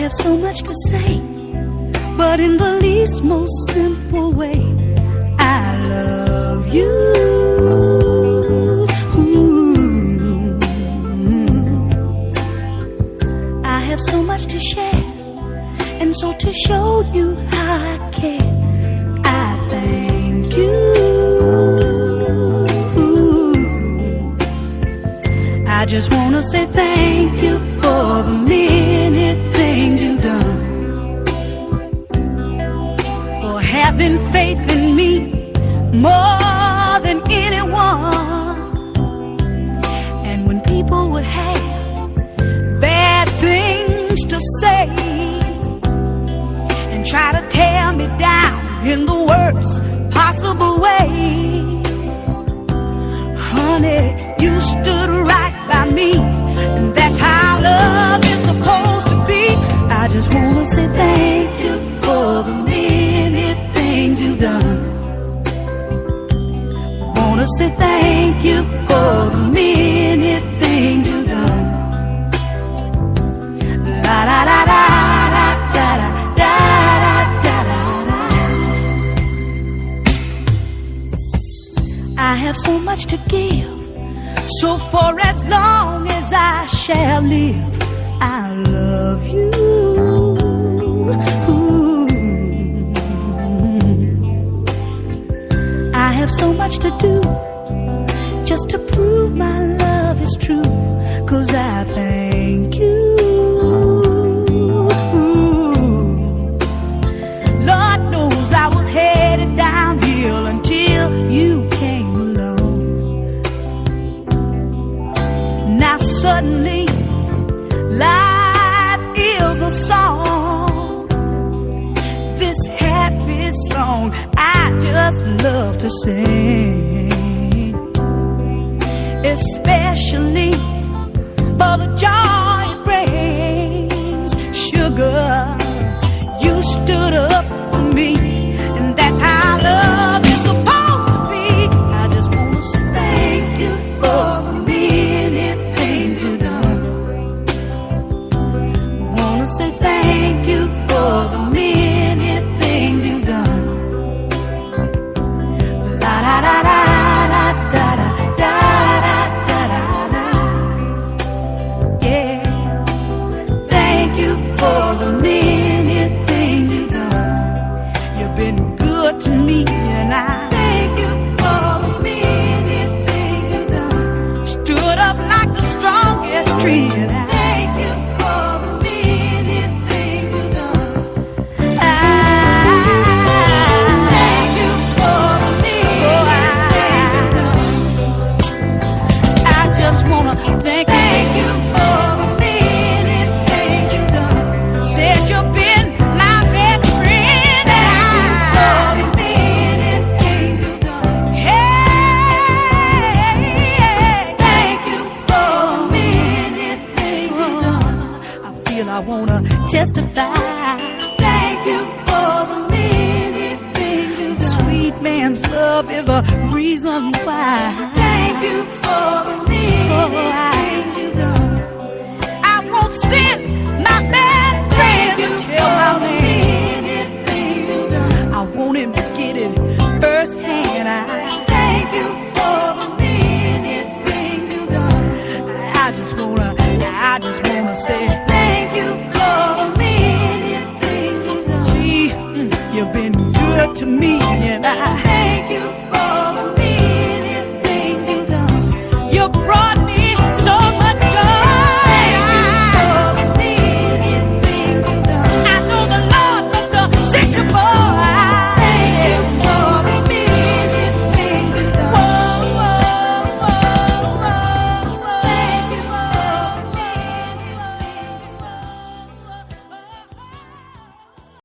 have so much to say, but in the least most simple way, I love you. Ooh. I have so much to share, and so to show you how I care, I thank you. I just wanna say thank you for the many things you've done, for having faith in me more than anyone. And when people would have bad things to say and try to tear me down in the worst possible way, honey, you stood right by me, and that's how love is supposed to be. I just wanna say thank you for the many things you've done. Wanna say thank you for the many things you've done. La la la la la da da da da da da. I have so much to give, so for as long as I shall live, I love you. Ooh. I have so much to do, just to prove my love is true, 'cause I thank you. Ooh. Lord knows I was headed downhill until you came along. Now suddenly life is a song, this happy song I just love to sing, especially for the joy it brings. Sugar, you stood up for me, and that's how love is supposed to be. I just want to say thank you for the many things you've done. Wanna say thank you for the many things you've done. La la la la la da da da da da da da. Yeah. Thank you for the many things you've done. You've been good to me, and I thank you for the many things you've done. Stood up like the strongest tree, and I thank you for the many things you've done. Thank you for the many things you've done. I just wanna thank you for the many things you've done. Said you've been my best friend. Thank you for the many things you've done. Hey, thank you for the many things you've done. I feel I wanna testify. Thank you for the many things you've done. Sweet man's love is the reason why. Thank you for the many things you've done. I won't sin